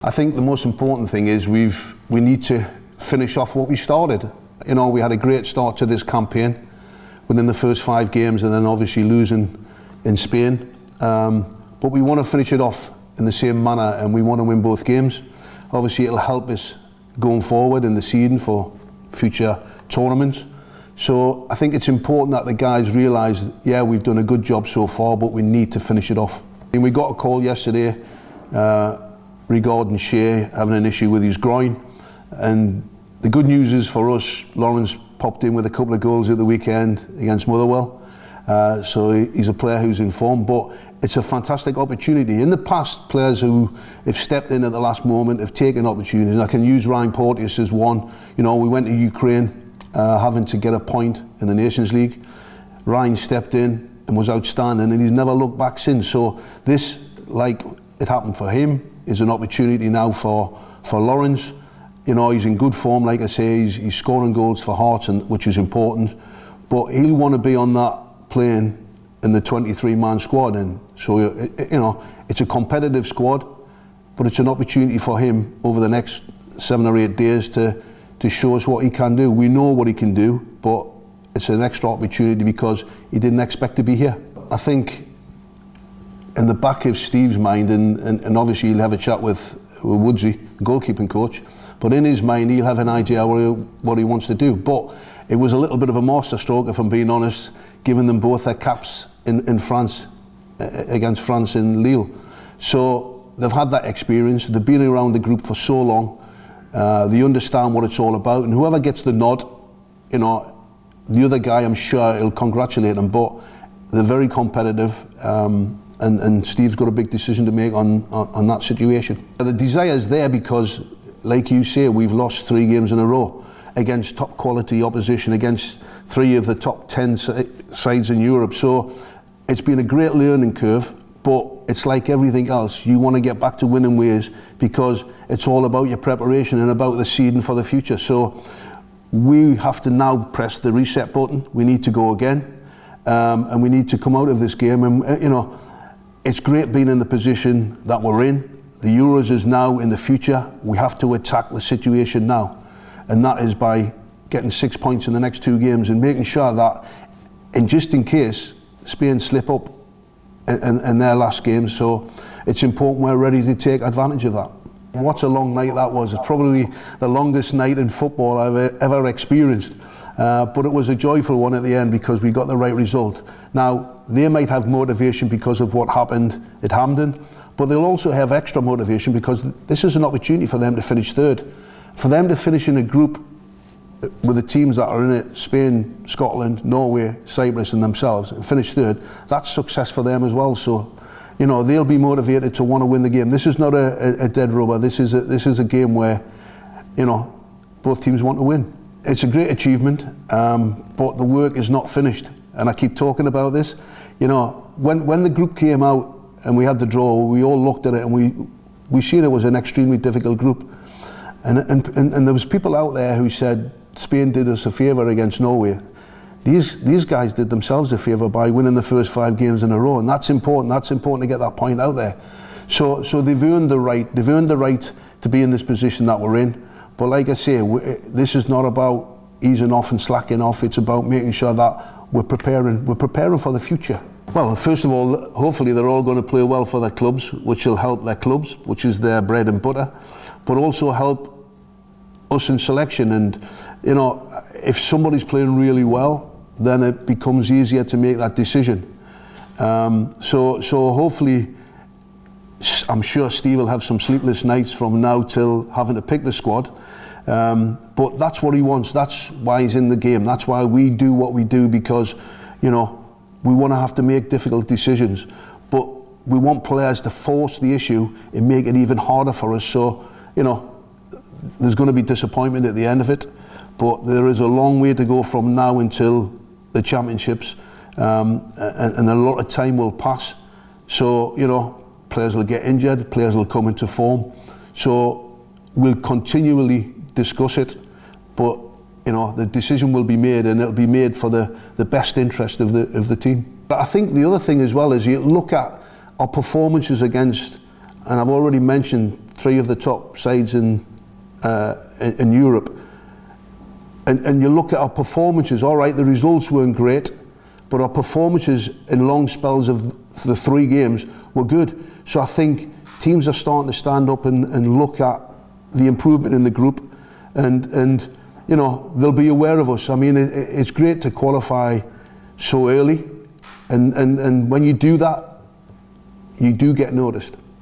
I think the most important thing is we need to finish off what we started. You know, we had a great start to this campaign, winning the first 5 games and then obviously losing in Spain. But we want to finish it off in the same manner, and we want to win both games. Obviously it'll help us going forward in the season for future tournaments. So I think it's important that the guys realise, yeah, we've done a good job so far, but we need to finish it off. And we got a call yesterday regarding Shea having an issue with his groin, and the good news is for us, Lawrence popped in with a couple of goals at the weekend against Motherwell, so he's a player who's in form, but it's a fantastic opportunity. In the past, players who have stepped in at the last moment have taken opportunities, and I can use Ryan Porteous as one. You know, we went to Ukraine having to get a point in the Nations League. Ryan stepped in and was outstanding, and he's never looked back since. So this, like it happened for him, is an opportunity now for Lawrence. You know, he's in good form, like I say, he's scoring goals for Hearts, which is important, but he'll want to be on that plane in the 23-man squad, and so you know, it's a competitive squad, but it's an opportunity for him over the next 7 or 8 days to show us what he can do. We know what he can do, but it's an extra opportunity because he didn't expect to be here. I think in the back of Steve's mind, and obviously he'll have a chat with Woodsy, goalkeeping coach, but in his mind he'll have an idea what he wants to do. But it was a little bit of a masterstroke, if I'm being honest, giving them both their caps in France, against France in Lille. So they've had that experience, they've been around the group for so long, they understand what it's all about, and whoever gets the nod, you know, the other guy, I'm sure he'll congratulate them, but they're very competitive, and Steve's got a big decision to make on that situation. The desire's there because, like you say, we've lost 3 games in a row against top quality opposition, against 3 of the top 10 sides in Europe. So it's been a great learning curve, but it's like everything else. You want to get back to winning ways because it's all about your preparation and about the seeding for the future. So we have to now press the reset button. We need to go again, and we need to come out of this game. And you know, it's great being in the position that we're in. The Euros is now in the future. We have to attack the situation now. And that is by getting 6 points in the next 2 games and making sure that, and just in case Spain slip up in their last game, so it's important we're ready to take advantage of that. What a long night that was. It's probably the longest night in football I've ever experienced. But it was a joyful one at the end because we got the right result. Now, they might have motivation because of what happened at Hampden, but they'll also have extra motivation because this is an opportunity for them to finish 3rd. For them to finish in a group with the teams that are in it, Spain, Scotland, Norway, Cyprus and themselves, and finish 3rd, that's success for them as well. So, you know, they'll be motivated to want to win the game. This is not a dead rubber. This is a game where, you know, both teams want to win. It's a great achievement, but the work is not finished. And I keep talking about this. You know, when the group came out and we had the draw, we all looked at it and we seen it was an extremely difficult group. And there was people out there who said Spain did us a favour against Norway. These guys did themselves a favour by winning the first 5 games in a row, and that's important. That's important to get that point out there. So they've earned the right. They've earned the right to be in this position that we're in. But like I say, this is not about easing off and slacking off. It's about making sure that we're preparing for the future. Well, first of all, hopefully they're all going to play well for their clubs, which will help their clubs, which is their bread and butter, but also help us in selection. And you know, if somebody's playing really well, then it becomes easier to make that decision. So hopefully, I'm sure Steve will have some sleepless nights from now till having to pick the squad. But that's what he wants. That's why he's in the game. That's why we do what we do, because, you know, we want to have to make difficult decisions. But we want players to force the issue and make it even harder for us. So, you know, there's going to be disappointment at the end of it, but there is a long way to go from now until the championships, and a lot of time will pass. So, you know, players will get injured, players will come into form. So we'll continually discuss it, but you know, the decision will be made, and it'll be made for the best interest of the team. But I think the other thing as well is you look at our performances against, and I've already mentioned three of the top sides in Europe, and you look at our performances. All right, the results weren't great, but our performances in long spells of the 3 games were good. So I think teams are starting to stand up and look at the improvement in the group, and you know, they'll be aware of us. I mean, it's great to qualify so early, and when you do that, you do get noticed.